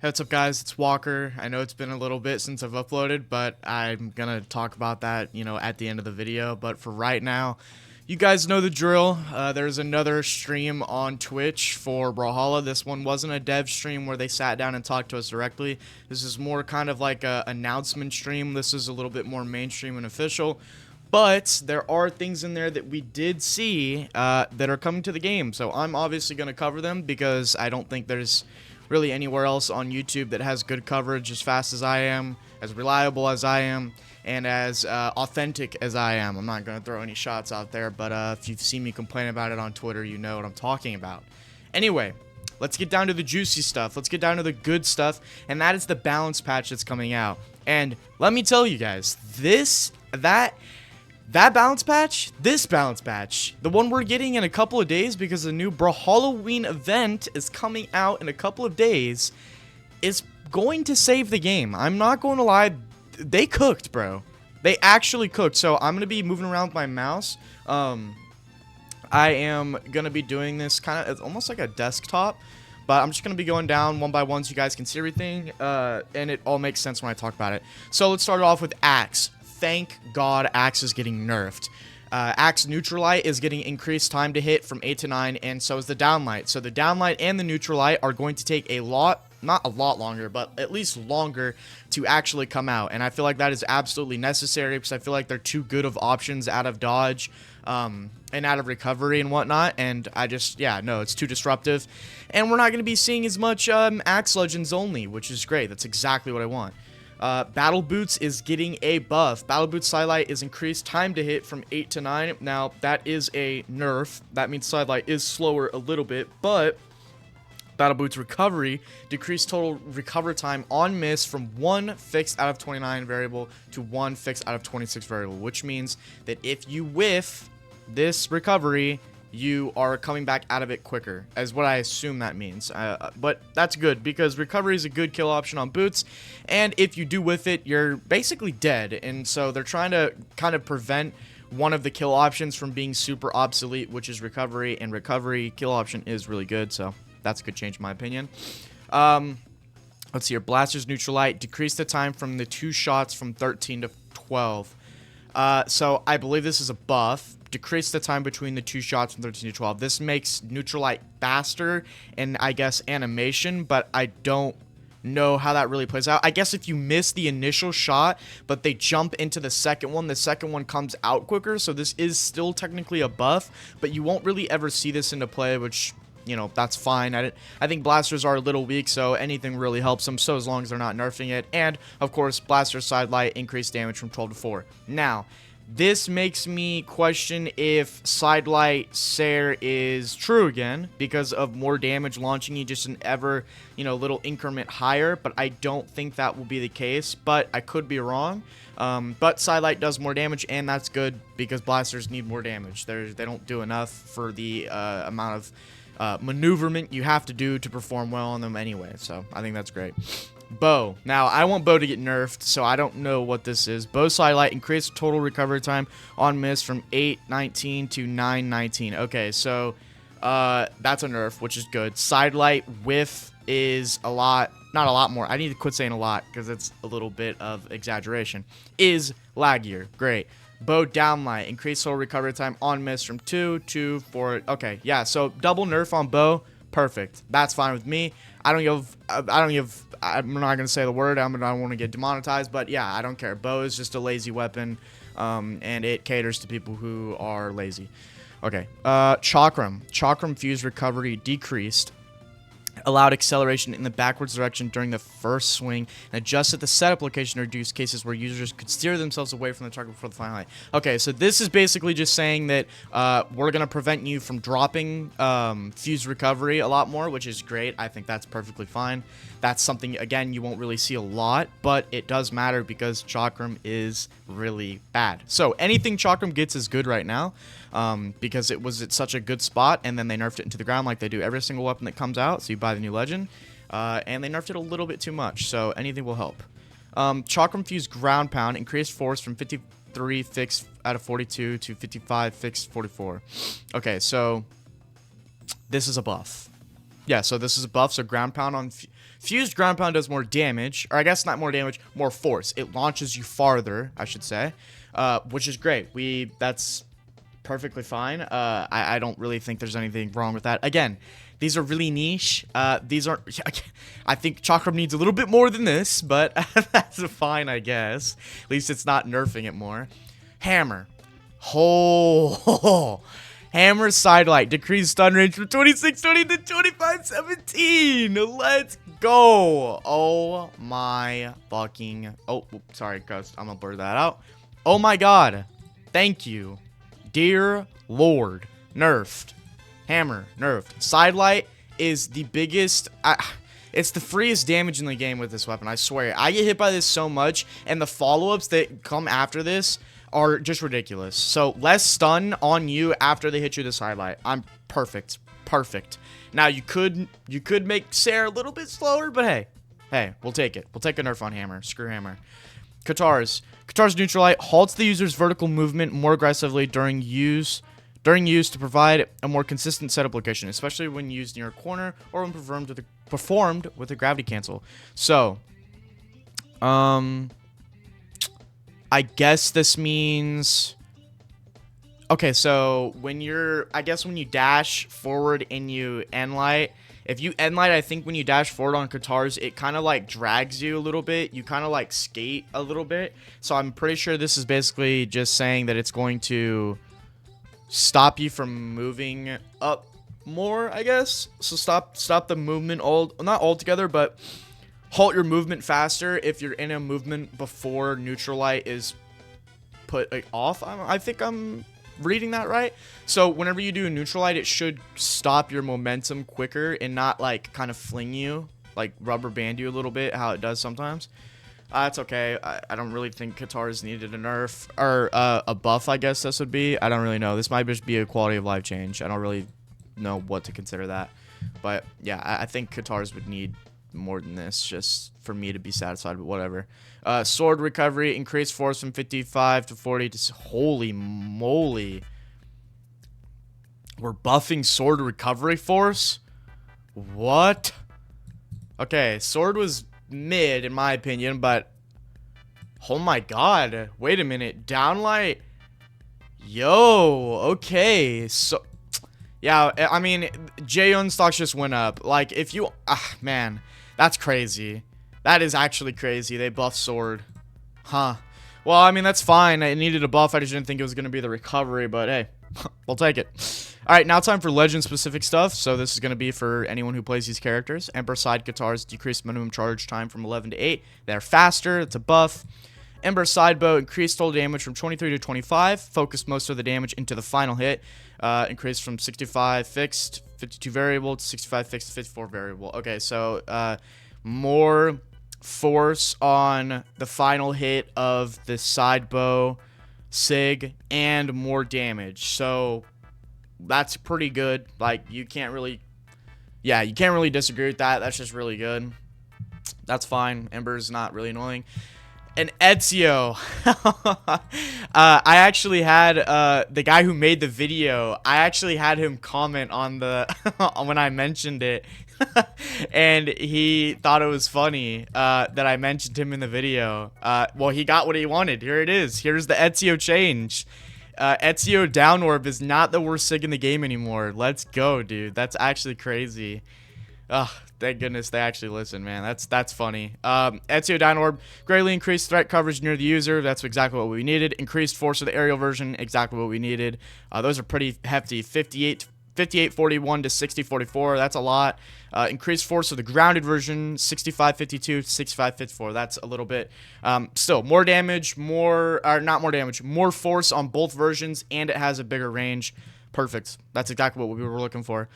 Hey, what's up, guys? It's Walker. I know it's been a little bit since I've uploaded, but I'm gonna talk about that, at the end of the video. But for right now, you guys know the drill. There's another stream on Twitch for Brawlhalla. This one wasn't a dev stream where they sat down and talked to us directly. This is more kind of like a announcement stream. This is a little bit more mainstream and official. But there are things in there that we did see that are coming to the game. So I'm obviously going to cover them because I don't think there's really anywhere else on YouTube that has good coverage as fast as I am, as reliable as I am, and as authentic as I am. I'm not going to throw any shots out there, but if you've seen me complain about it on Twitter, you know what I'm talking about. Anyway, let's get down to the juicy stuff. Let's get down to the good stuff, and that is the balance patch that's coming out. And let me tell you guys, that balance patch, this balance patch, the one we're getting in a couple of days because the new Brawlhalloween event is coming out in a couple of days, is going to save the game. I'm not going to lie, they cooked, bro. They actually cooked. So I'm going to be moving around with my mouse. I am going to be doing this kind of, it's almost like a desktop. But I'm just going to be going down one by one so you guys can see everything. And it all makes sense when I talk about it. So let's start off with Axe. Thank God Axe is getting nerfed. Axe Neutralite is getting increased time to hit from 8 to 9, and so is the Downlight. So the Downlight and the Neutralite are going to take a lot, not a lot longer, but at least longer to actually come out. And I feel like that is absolutely necessary because I feel like they're too good of options out of dodge and out of recovery and whatnot. And I just, yeah, no, it's too disruptive. And we're not going to be seeing as much Axe Legends only, which is great. That's exactly what I want. Battle Boots is getting a buff. Battle Boots Sidelight is increased time to hit from 8 to 9. Now, that is a nerf. That means Sidelight is slower a little bit, but Battle Boots Recovery decreased total recover time on miss from 1 fixed out of 29 variable to 1 fixed out of 26 variable, which means that if you whiff this recovery, you are coming back out of it quicker, as what I assume that means. But that's good, because recovery is a good kill option on boots, and if you do whiff it, you're basically dead. And so they're trying to kind of prevent one of the kill options from being super obsolete, which is recovery, and recovery kill option is really good, so that's a good change in my opinion. Let's see here. Blaster's Neutralite decreased the time from the 2 shots from 13 to 12. So I believe this is a buff. Decrease the time between the 2 shots from 13 to 12. This makes Neutralite faster and I guess animation, but I don't know how that really plays out. I guess if you miss the initial shot, but they jump into the second one comes out quicker, so this is still technically a buff, but you won't really ever see this into play, which, you know, that's fine. I think blasters are a little weak, so anything really helps them, so as long as they're not nerfing it. And, of course, blaster sidelight increased damage from 12 to 4. Now, this makes me question if Sidelight Sair is true again because of more damage launching you just an ever, little increment higher, but I don't think that will be the case, but I could be wrong. But Sidelight does more damage, and that's good because blasters need more damage. They don't do enough for the amount of maneuverment you have to do to perform well on them anyway, so I think that's great. Bow. Now, I want Bow to get nerfed, so I don't know what this is. Bow Sidelight increased total recovery time on miss from 8:19 to 9:19. Okay, so that's a nerf, which is good. Sidelight whiff is a lot, not a lot more. I need to quit saying a lot because it's a little bit of exaggeration. Is laggier. Great. Bow Downlight increased total recovery time on miss from 2 to 4. Okay, yeah, so double nerf on Bow. Perfect. That's fine with me. I'm not going to say the word. I don't want to get demonetized, but yeah, I don't care. Bow is just a lazy weapon, and it caters to people who are lazy. Okay. Chakram. Chakram fuse recovery decreased. Allowed acceleration in the backwards direction during the first swing, and adjusted the setup location to reduce cases where users could steer themselves away from the target before the final hit. Okay, so this is basically just saying that we're going to prevent you from dropping fuse recovery a lot more, which is great. I think that's perfectly fine. That's something, again, you won't really see a lot, but it does matter because Chakram is really bad. So anything Chakram gets is good right now, because it was at such a good spot, and then they nerfed it into the ground like they do every single weapon that comes out, so you buy the new legend, and they nerfed it a little bit too much, so anything will help. Chakram Fuse Ground Pound increased force from 53 fixed out of 42 to 55 fixed 44. Okay, so this is a buff. Yeah, so this is a buff, so ground pound on Fused ground pound does more damage, or I guess not more damage, more force. It launches you farther, I should say, which is great. That's perfectly fine. I don't really think there's anything wrong with that. Again, these are really niche. These aren't. I think Chakram needs a little bit more than this, but that's fine, I guess. At least it's not nerfing it more. Hammer. Oh, hammer sidelight. Decrease stun range from 2620 to 2517. Let's go. Oh my fucking. Oh, sorry, Ghost. I'm gonna blur that out. Oh my god. Thank you. Dear Lord. Nerfed. Hammer. Nerfed. Sidelight is the biggest. It's the freest damage in the game with this weapon. I swear. I get hit by this so much, and the follow-ups that come after this are just ridiculous. So less stun on you after they hit you the sidelight. I'm perfect. Perfect. Now you could make Sarah a little bit slower, but hey, we'll take it. We'll take a nerf on hammer. Screw hammer. Katars. Katars Neutralite halts the user's vertical movement more aggressively during use to provide a more consistent setup location, especially when used near a corner or when performed with a gravity cancel. So, I guess this means, okay, so when you dash forward and you end light, if you end light, I think when you dash forward on Katars, it kind of like drags you a little bit. You kind of like skate a little bit. So I'm pretty sure this is basically just saying that it's going to stop you from moving up more, I guess. So stop the movement not altogether, but halt your movement faster if you're in a movement before neutral light is put off. I think I'm reading that right. So whenever you do a neutral light, it should stop your momentum quicker and not like kind of fling you, like rubber band you a little bit, how it does sometimes. It's okay. I don't really think Katars needed a nerf or a buff, I guess this would be. I don't really know. This might just be a quality of life change. I don't really know what to consider that. But yeah, I think Katars would need more than this just for me to be satisfied, but whatever. Sword recovery, increased force from 55 to 40 to... Holy moly. We're buffing sword recovery force? What? Okay, sword was mid in my opinion, but oh my god, wait a minute, downlight, yo, okay, so yeah, I mean, J-Un stocks just went up. Like, if you, man, that's crazy. That is actually crazy. They buffed sword, huh? Well, I mean, that's fine. It needed a buff. I just didn't think it was gonna be the recovery, but hey, we'll take it. All right, now time for legend-specific stuff. So this is going to be for anyone who plays these characters. Ember Side Katars decreased minimum charge time from 11 to 8. They're faster. It's a buff. Ember Side Bow increased total damage from 23 to 25. Focused most of the damage into the final hit. Increased from 65 fixed, 52 variable, to 65 fixed, 54 variable. Okay, so more force on the final hit of the Side Bow Sig and more damage. So that's pretty good. Like, you can't really disagree with that. That's just really good. That's fine. Ember's not really annoying. And Ezio, I actually had the guy who made the video, I actually had him comment on the when I mentioned it. And he thought it was funny that I mentioned him in the video. Well, he got what he wanted. Here it is. Here's the Ezio change. Ezio down orb is not the worst sig in the game anymore. Let's go, dude. That's actually crazy. Thank goodness they actually listen, man. That's funny. Ezio down orb greatly increased threat coverage near the user. That's exactly what we needed. Increased force of the aerial version, exactly what we needed. Those are pretty hefty. 5841 to 6044. That's a lot. Increased force of the grounded version, 6552 to 6554. That's a little bit. Still, more damage, more force on both versions, and it has a bigger range. Perfect. That's exactly what we were looking for.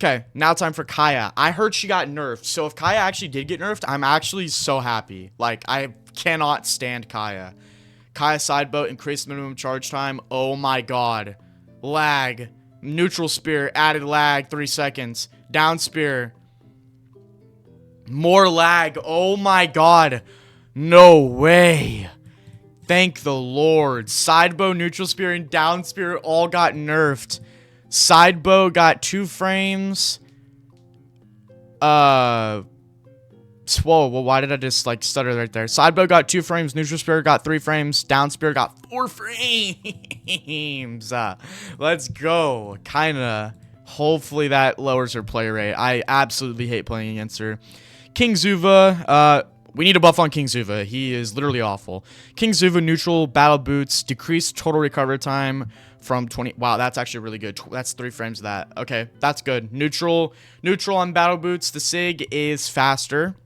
Okay, now time for Kaya. I heard she got nerfed. So if Kaya actually did get nerfed, I'm actually so happy. Like, I cannot stand Kaya. Kaya side boat, increased minimum charge time. Oh my god. Lag. Neutral spear, added lag, 3 seconds. Down spear. More lag. Oh my god. No way. Thank the Lord. Side bow, neutral spear, and down spear all got nerfed. Side bow got 2 frames. Whoa, well, why did I just, like, stutter right there? Sidebow got 2 frames, neutral spear got 3 frames, down spear got 4 frames. Let's go. Kinda. Hopefully that lowers her play rate. I absolutely hate playing against her. King Zuva, we need a buff on King Zuva. He is literally awful. King Zuva, neutral, battle boots, decreased total recovery time from 20. Wow, that's actually really good. That's 3 frames of that. Okay, that's good. Neutral on battle boots. The SIG is faster.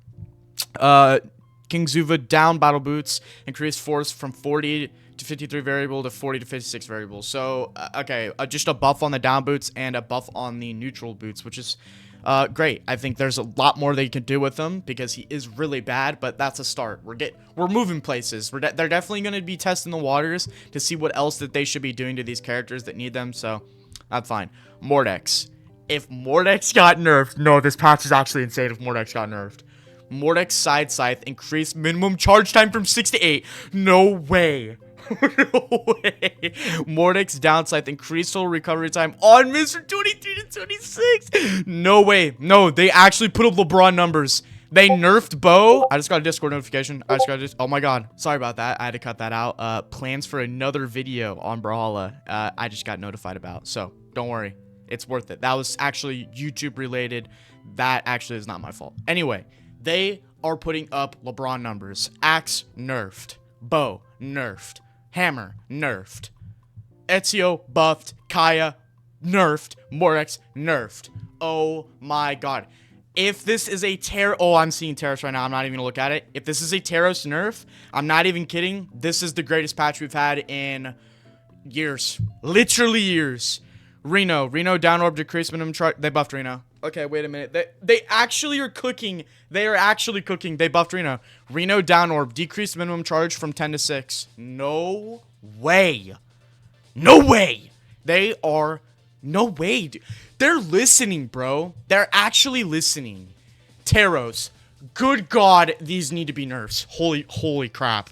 King Zuva down battle boots, increased force from 40 to 53 variable to 40 to 56 variable. So, okay, just a buff on the down boots and a buff on the neutral boots, which is great. I think there's a lot more they can do with him because he is really bad, but that's a start. We're moving places. They're definitely going to be testing the waters to see what else that they should be doing to these characters that need them, so that's fine. Mordex. If Mordex got nerfed, no, this patch is actually insane if Mordex got nerfed. Mordex Side Scythe increased minimum charge time from 6 to 8. No way. No way. Mordex Down Scythe increased total recovery time on miss from 23 to 26. No way. No, they actually put up LeBron numbers. They nerfed Bo. I just got a Discord notification. Oh my god. Sorry about that. I had to cut that out. Plans for another video on Brawlhalla. I just got notified about. So, don't worry. It's worth it. That was actually YouTube related. That actually is not my fault. Anyway. They are putting up LeBron numbers. Axe, nerfed. Bow, nerfed. Hammer, nerfed. Ezio, buffed. Kaya, nerfed. Mordex, nerfed. Oh my god. If this is a oh, I'm seeing Terrace right now. I'm not even gonna look at it. If this is a Terrace nerf, I'm not even kidding. This is the greatest patch we've had in years. Literally years. Reno down orb decrease minimum charge. They buffed Reno. Okay, wait a minute. They actually are cooking. They are actually cooking. They buffed Reno. Reno down orb decreased minimum charge from 10 to 6. No way. No way. They are. No way. Dude. They're listening, bro. They're actually listening. Taros. Good God, these need to be nerfs. Holy crap.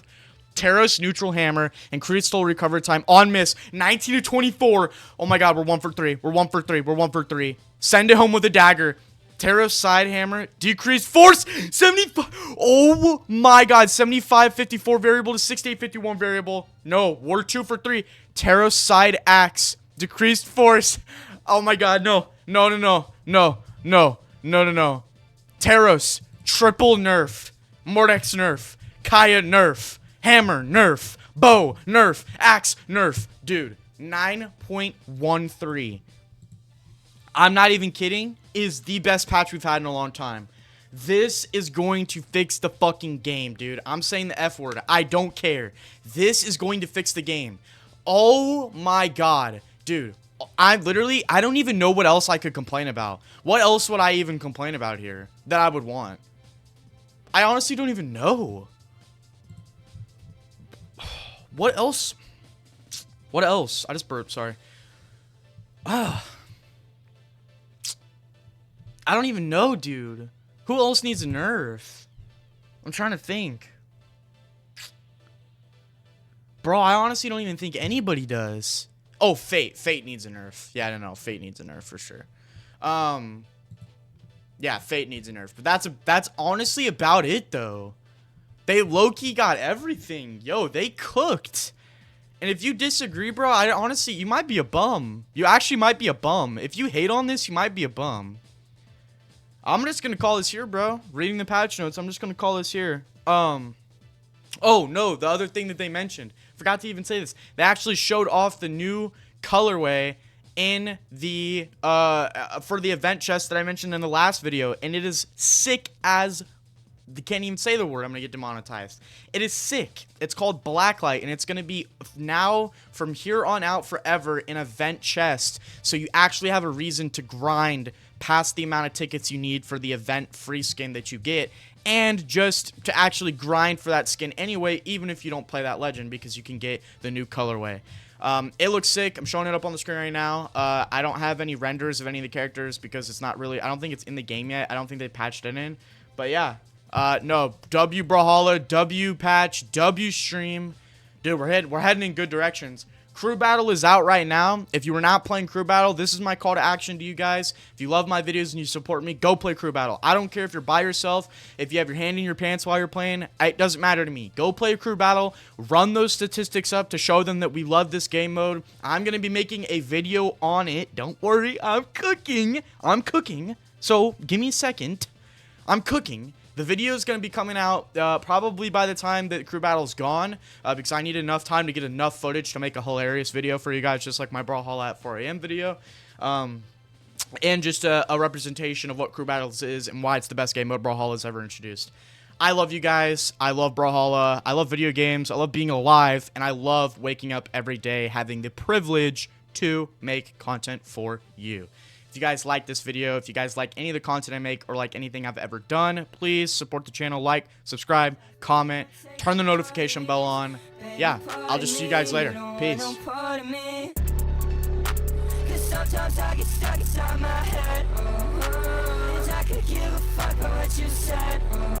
Taros neutral hammer, increased total recovery time on miss, 19 to 24. Oh my god, we're 1 for 3. We're 1 for 3. We're 1 for 3. Send it home with a dagger. Taros side hammer, decreased force, 75. Oh my god, 75, 54 variable to 68, 51 variable. No, we're 2 for 3. Taros side axe, decreased force. Oh my god, no. Taros, triple nerf. Mordex nerf. Kaya nerf. Hammer, nerf. Bow, nerf. Axe, nerf. Dude, 9.13. I'm not even kidding. Is the best patch we've had in a long time. This is going to fix the fucking game, dude. I'm saying the F word. I don't care. This is going to fix the game. Oh my god. Dude, I don't even know what else I could complain about. What else would I even complain about here that I would want? I honestly don't even know. What else? What else? I just burped, sorry. I don't even know, dude. Who else needs a nerf? I'm trying to think. Bro, I honestly don't even think anybody does. Oh, Fate. Fate needs a nerf. Yeah, I don't know. Fate needs a nerf for sure. Yeah, Fate needs a nerf. But that's honestly about it, though. They low-key got everything. Yo, they cooked. And if you disagree, bro, I honestly, you might be a bum. You actually might be a bum. If you hate on this, you might be a bum. I'm just going to call this here, bro. Reading the patch notes, I'm just going to call this here. Oh, no, the other thing that they mentioned. Forgot to even say this. They actually showed off the new colorway in the, for the event chest that I mentioned in the last video. And it is sick as... Can't even say the word. I'm gonna get demonetized. It is sick. It's called Blacklight, and it's gonna be now from here on out forever an event chest. So you actually have a reason to grind past the amount of tickets you need for the event free skin that you get, and just to actually grind for that skin anyway, even if you don't play that legend, because you can get the new colorway. It looks sick. I'm showing it up on the screen right now. I don't have any renders of any of the characters because it's not really. I don't think it's in the game yet. I don't think they patched it in. But yeah. No, W Brawlhalla, W patch, W stream. Dude, we're heading in good directions. Crew Battle is out right now. If you were not playing Crew Battle, this is my call to action to you guys. If you love my videos and you support me, go play Crew Battle. I don't care if you're by yourself, if you have your hand in your pants while you're playing, it doesn't matter to me. Go play Crew Battle, run those statistics up to show them that we love this game mode. I'm going to be making a video on it. Don't worry, I'm cooking. So give me a second. I'm cooking. The video is going to be coming out probably by the time that Crew Battle's gone, because I need enough time to get enough footage to make a hilarious video for you guys, just like my Brawlhalla at 4 a.m. video, and just a representation of what Crew Battles is and why it's the best game mode Brawlhalla's ever introduced. I love you guys. I love Brawlhalla. I love video games. I love being alive, and I love waking up every day having the privilege to make content for you. If you guys like this video, if you guys like any of the content I make or like anything I've ever done, please support the channel, like, subscribe, comment, turn the notification bell on. Yeah, I'll just see you guys later. Peace. Sometimes I get stuck inside my head. I could give a fuck about what you said.